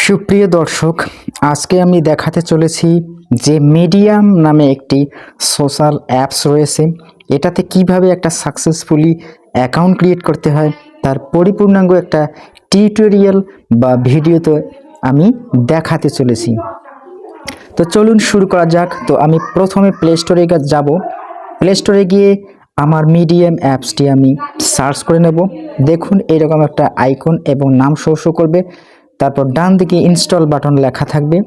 সুপ্রিয় দর্শক, আজকে আমি দেখাতে চলেছি যে মিডিয়াম নামে একটি সোশ্যাল অ্যাপস রয়েছে। এটাতে কিভাবে একটা সাকসেসফুলি অ্যাকাউন্ট ক্রিয়েট করতে হয় তার পরিপূর্ণাঙ্গ একটা টিউটোরিয়াল বা ভিডিওতে আমি দেখাতে চলেছি। তো চলুন শুরু করা যাক। তো আমি প্রথমে প্লে স্টোরে যাব। প্লে স্টোরে গিয়ে আমার মিডিয়াম অ্যাপসটি আমি সার্চ করে নেব। দেখুন এরকম একটা আইকন এবং নাম শো করবে। তারপর ডান দিকে ইনস্টল বাটন লেখা থাকবে,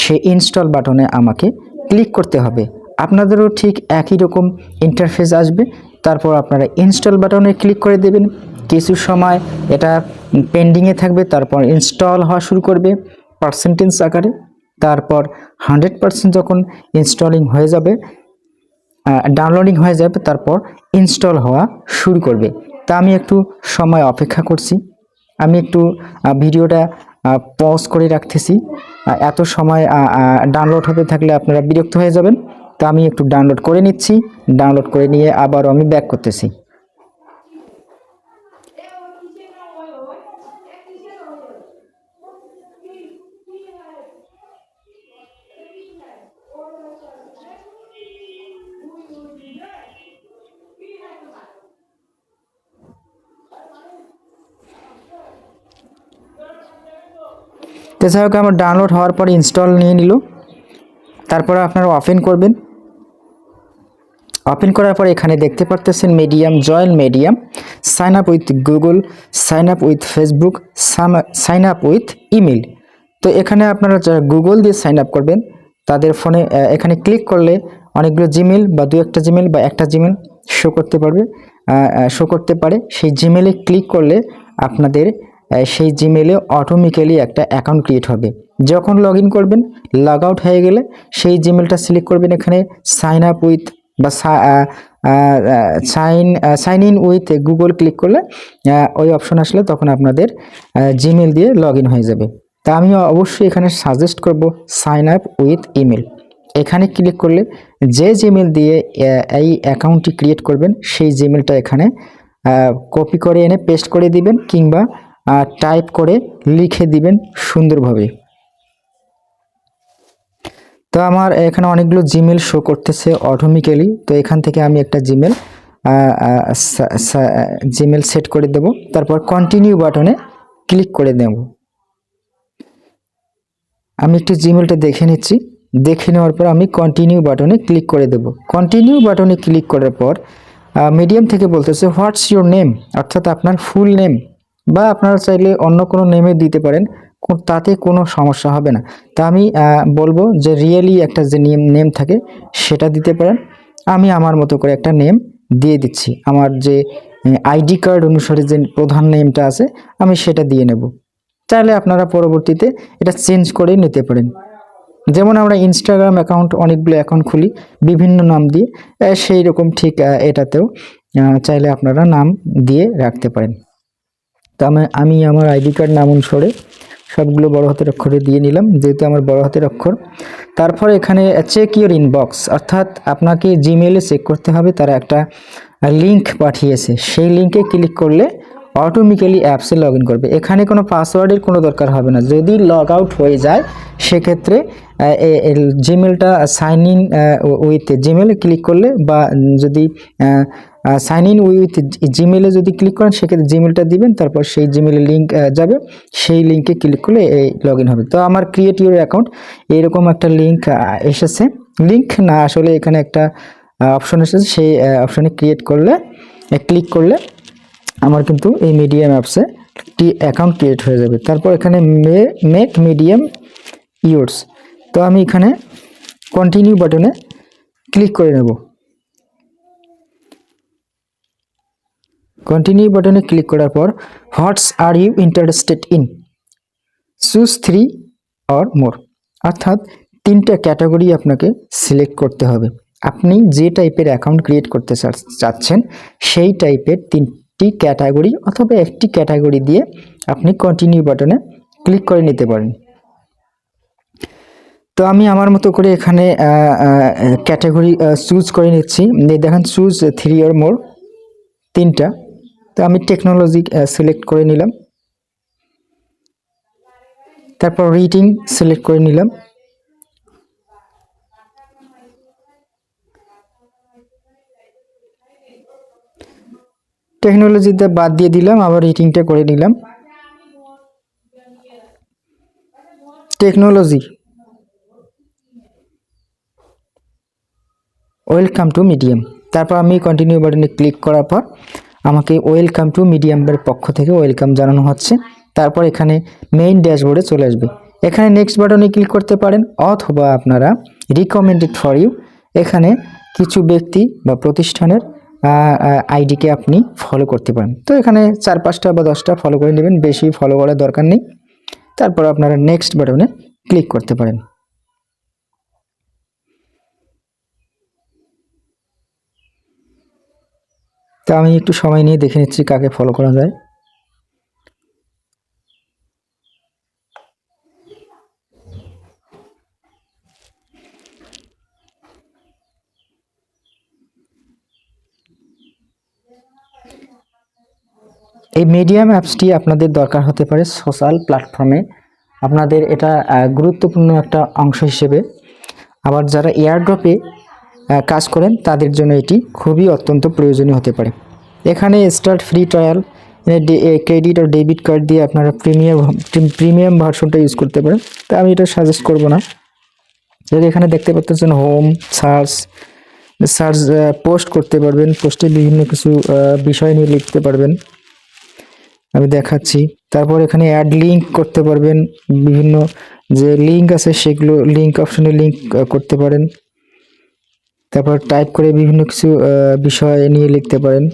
সেই ইনস্টল বাটনে আমাকে ক্লিক করতে হবে। আপনাদেরও ঠিক একই রকম ইন্টারফেস আসবে। তারপর আপনারা ইনস্টল বাটনে ক্লিক করে দেবেন। কিছু সময় এটা পেন্ডিংয়ে থাকবে, তারপর ইনস্টল হওয়া শুরু করবে পার্সেন্টেজ আকারে। তারপর 100% যখন ইনস্টলিং হয়ে যাবে, ডাউনলোডিং হয়ে যাবে, তারপর ইনস্টল হওয়া শুরু করবে। তা আমি একটু সময় অপেক্ষা করছি। আমি একটু ভিডিওটা পজ করে রাখতেছি। এত সময় ডাউনলোড হতে থাকলে আপনারা বিরক্ত হয়ে যাবেন। তা আমি একটু ডাউনলোড করে নিচ্ছি। ডাউনলোড করে নিয়ে আবারও আমি ব্যাক করতেছি। তো যাই হোক, আমার ডাউনলোড হওয়ার পর ইনস্টল নিয়ে নিল। তারপরে আপনারা ওপেন করবেন। ওপেন করার পর এখানে দেখতে পারতেছেন medium, join medium, sign up with Google, sign up with Facebook, sign up with email. তো এখানে আপনারা যারা গুগল দিয়ে সাইন আপ করবেন তাদের ফোনে এখানে ক্লিক করলে অনেকগুলো জিমেল বা দু একটা জিমেল বা একটা জিমেল শো করতে পারে। সেই জিমেলে ক্লিক করলে আপনাদের সেই জিমেলে অটোমেটিক্যালি একটা অ্যাকাউন্ট ক্রিয়েট হবে। যখন লগ ইন করবেন, লগ আউট হয়ে গেলে সেই জিমেলটা সিলেক্ট করবেন। এখানে সাইন আপ উইথ বা sign in with Google click করলে ওই অপশন আসলে তখন আপনাদের জিমেল দিয়ে লগ ইন হয়ে যাবে। তা আমি অবশ্যই এখানে সাজেস্ট করব সাইন আপ উইথ ইমেল। এখানে ক্লিক করলে যে জিমেল দিয়ে এই অ্যাকাউন্টটি ক্রিয়েট করবেন সেই জিমেলটা এখানে কপি করে এনে পেস্ট করে দিবেন, কিংবা টাইপ করে লিখে দিবেন সুন্দরভাবে। তো আমার এখানে অনেকগুলো জিমেল শো করতেছে অটোমেটিক্যালি। তো এখান থেকে আমি একটা জিমেল সেট করে দেব। তারপর কন্টিনিউ বাটনে ক্লিক করে দেব। আমি একটু জিমেলটা দেখে নিচ্ছি। দেখে নেওয়ার পর আমি কন্টিনিউ বাটনে ক্লিক করে দেব। কন্টিনিউ বাটনে ক্লিক করার পর মিডিয়াম থেকে বলতেছে হোয়াটস ইউর নেম, অর্থাৎ আপনার ফুল নেম, বা আপনারা চাইলে অন্য কোনো নেমে দিতে পারেন, তাতে কোনো সমস্যা হবে না। তা আমি বলবো যে রিয়েলি একটা যে নেম থাকে সেটা দিতে পারেন। আমি আমার মতো করে একটা নেম দিয়ে দিচ্ছি। আমার যে আইডি কার্ড অনুসারে যে প্রধান নেমটা আছে আমি সেটা দিয়ে নেব। চাইলে আপনারা পরবর্তীতে এটা চেঞ্জ করে নিতে পারেন। যেমন আমরা ইনস্টাগ্রাম অ্যাকাউন্ট, অনেকগুলো অ্যাকাউন্ট খুলি বিভিন্ন নাম দিয়ে, সেই রকম ঠিক এটাতেও চাইলে আপনারা নাম দিয়ে রাখতে পারেন। তো আমি আমার আইডি কার্ড নাম অনুসারে সবগুলো বড় হাতের অক্ষরে দিয়ে নিলাম, যেহেতু আমার বড় হাতের অক্ষর। তারপর এখানে চেক ইউর ইনবক্স, অর্থাৎ আপনাকে জিমেইলে চেক করতে হবে। তারা একটা লিঙ্ক পাঠিয়েছে, সেই লিঙ্কে ক্লিক করলে অটোমেটিক্যালি অ্যাপসে লগ ইন করবে। এখানে কোনো পাসওয়ার্ডের কোনো দরকার হবে না। যদি লগ আউট হয়ে যায় সেক্ষেত্রে জিমেলটা সাইন ইন উইথ জিমেলে ক্লিক করলে, বা যদি সাইন ইন উইথ জিমেলে যদি ক্লিক করেন সেক্ষেত্রে জিমেলটা দিবেন, তারপর সেই জিমেলের লিঙ্ক যাবে, সেই লিঙ্কে ক্লিক করলে এই লগ ইন হবে। তো আমার ক্রিয়েট ইউর অ্যাকাউন্ট এরকম একটা লিঙ্ক এসেছে। লিঙ্ক না, আসলে এখানে একটা অপশন এসেছে, সেই অপশনে ক্লিক করলে আমার কিন্তু এই মিডিয়াম অ্যাপসে অ্যাকাউন্ট ক্রিয়েট হয়ে যাবে। তারপর এখানে মেক মিডিয়াম ইউর্স। তো আমি এখানে কন্টিনিউ বাটনে ক্লিক করে নেব। কন্টিনিউ বাটনে ক্লিক করার পর what's are you interested in, choose 3 or more, অর্থাৎ 3টা ক্যাটাগরি আপনাকে সিলেক্ট করতে হবে। আপনি যে টাইপের অ্যাকাউন্ট ক্রিয়েট করতে চাচ্ছেন সেই টাইপের 3টি ক্যাটাগরি অথবা একটি ক্যাটাগরি দিয়ে আপনি কন্টিনিউ বাটনে ক্লিক করে নিতে পারেন। তো আমি আমার মতো করে এখানে ক্যাটাগরি চুজ করে নিচ্ছি। দেখেন চুজ 3 অর মোর, 3টা। তো আমি টেকনোলজি সিলেক্ট করে নিলাম। তারপর রিডিং সিলেক্ট করে নিলাম। টেকনোলজিতে বাদ দিয়ে দিলাম, আবার রিডিংটা করে নিলাম। Technology, welcome to medium. তারপর আমি কন্টিনিউ বাটনে ক্লিক করার পর আমাকে ওয়েলকাম টু মিডিয়ামের পক্ষ থেকে ওয়েলকাম জানানো হচ্ছে। তারপর এখানে মেইন ড্যাশবোর্ডে চলে আসবে। এখানে নেক্সট বাটনে ক্লিক করতে পারেন, অথবা আপনারা রিকমেন্ডেড ফর ইউ, এখানে কিছু ব্যক্তি বা প্রতিষ্ঠানের আইডিকে আপনি ফলো করতে পারেন। তো এখানে 4-5টা বা 10টা ফলো করে নেবেন, বেশি ফলো করার দরকার নেই। তারপর আপনারা নেক্সট বাটনে ক্লিক করতে পারেন। তো আমি একটু সময় নিয়ে দেখে নিচ্ছি কাকে ফলো করা যায়। এই মিডিয়াম অ্যাপসটি আপনাদের দরকার হতে পারে সোশ্যাল প্ল্যাটফর্মে, আপনাদের এটা গুরুত্বপূর্ণ একটা অংশ হিসেবে। আবার যারা এয়ারড্রপে কাজ করেন তাদের জন্য এটি খুবই অত্যন্ত প্রয়োজনীয় হতে পারে। এখানে স্টার্ট ফ্রি ট্রায়াল, ক্রেডিট আর ডেবিট কার্ড দিয়ে আপনারা প্রিমিয়াম ভার্সনটা ইউজ করতে পারেন। তা আমি এটা সাজেস্ট করব না। যদি এখানে দেখতে পাচ্ছেন হোম, সার্চ পোস্ট করতে পারবেন, পোস্টে বিভিন্ন কিছু বিষয় নিয়ে লিখতে পারবেন, আমি দেখাচ্ছি। তারপর এখানে অ্যাড লিঙ্ক করতে পারবেন, বিভিন্ন যে লিঙ্ক আছে সেগুলো লিঙ্ক অপশনে লিঙ্ক করতে পারেন। তারপর টাইপ করে বিভিন্ন কিছু বিষয় নিয়ে লিখতে পারেন।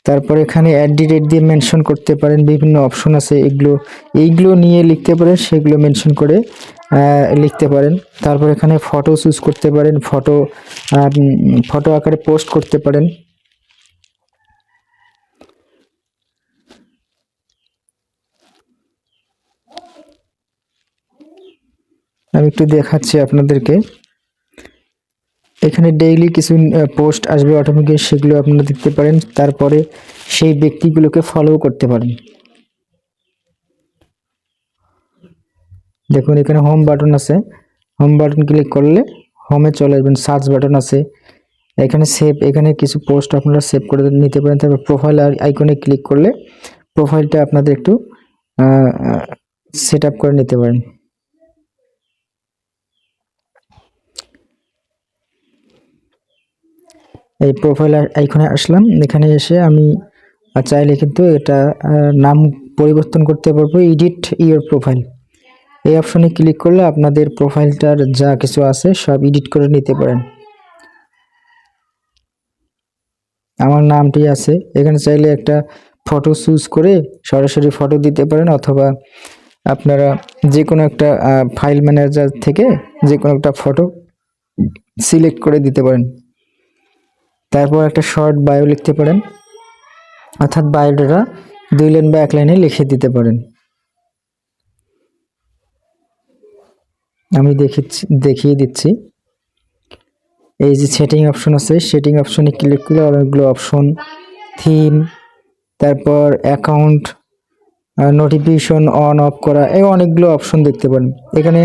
তারপর এখানে অ্যাট দি রেট দিয়ে মেনশন করতে পারেন, বিভিন্ন অপশন আছে এইগুলো নিয়ে লিখতে পারেন, সেগুলো মেনশন করে লিখতে পারেন। তারপর এখানে ফটো চুজ করতে পারেন, ফটো আকারে পোস্ট করতে পারেন। আমি একটু দেখাচ্ছি আপনাদেরকে। এখানে ডেইলি কিছু পোস্ট আসবে অটোমেটিক, সেগুলো আপনারা দেখতে পারেন। তারপরে সেই ব্যক্তিগুলোকে ফলো করতে পারেন। দেখুন এখানে হোম বাটন আছে, হোম বাটন ক্লিক করলে হোমে চলে আসবেন। সার্চ বাটন আছে, এখানে সেভ, এখানে কিছু পোস্ট আপনারা সেভ করে নিতে পারেন। তারপর প্রোফাইল আইকনে ক্লিক করলে প্রোফাইলটা আপনাদের একটু সেট আপ করে নিতে পারেন। এই প্রোফাইল আইকনে আসলাম, এখানে এসে আমি চাইলে কিন্তু এটা নাম পরিবর্তন করতে পারবো, এডিট ইওর প্রোফাইল। এই অপশনে ক্লিক করলে আপনাদের প্রোফাইলটার যা কিছু আছে সব এডিট করে নিতে পারেন। আমার নামটি আছে, এখানে চাইলে একটা ফটো চুজ করে সরাসরি ফটো দিতে পারেন, অথবা আপনারা যে কোনো একটা ফাইল ম্যানেজার থেকে যে কোনো একটা ফটো সিলেক্ট করে দিতে পারেন। তারপর একটা শর্ট বায়ো লিখতে পারেন, অর্থাৎ বায়োডাটা 2 লাইন বা 1 লাইনে লিখে দিতে পারেন। আমি দেখিয়ে দিচ্ছি। এই যে সেটিং অপশন আছে, সেটিং অপশনে ক্লিক করলে অনেকগুলো অপশন, থিম, তারপর অ্যাকাউন্ট, নোটিফিকেশন অন অফ করা, এই অনেকগুলো অপশন দেখতে পারেন। এখানে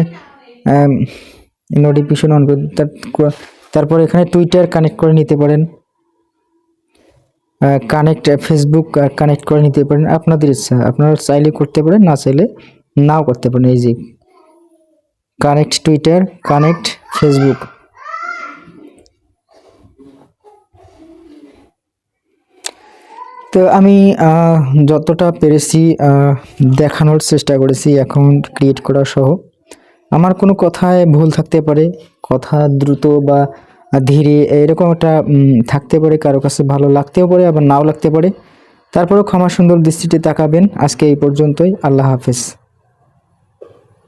নোটিফিকেশন অন করে, তারপর এখানে টুইটার কানেক্ট করে নিতে পারেন, ফেসবুক কানেক্ট করে নিতে পারেন। আপনাদের ইচ্ছা, আপনারা চাইলে করতে পারেন, না চাইলে নাও করতে পারেন। এই যে কানেক্ট টুইটার, কানেক্ট ফেসবুক। তো আমি যতটা পেরেছি দেখানোর চেষ্টা করেছি অ্যাকাউন্ট ক্রিয়েট করা সহ। আমার কোনো কথায় ভুল থাকতে পারে, কথা দ্রুত বা ধীরে এরকম একটা থাকতে পারে, কারো কাছে ভালো লাগতেও পারে আবার নাও লাগতে পারে। তারপরেও ক্ষমা সুন্দর দৃষ্টিতে তাকাবেন। আজকে এই পর্যন্তই। আল্লাহ হাফেজ।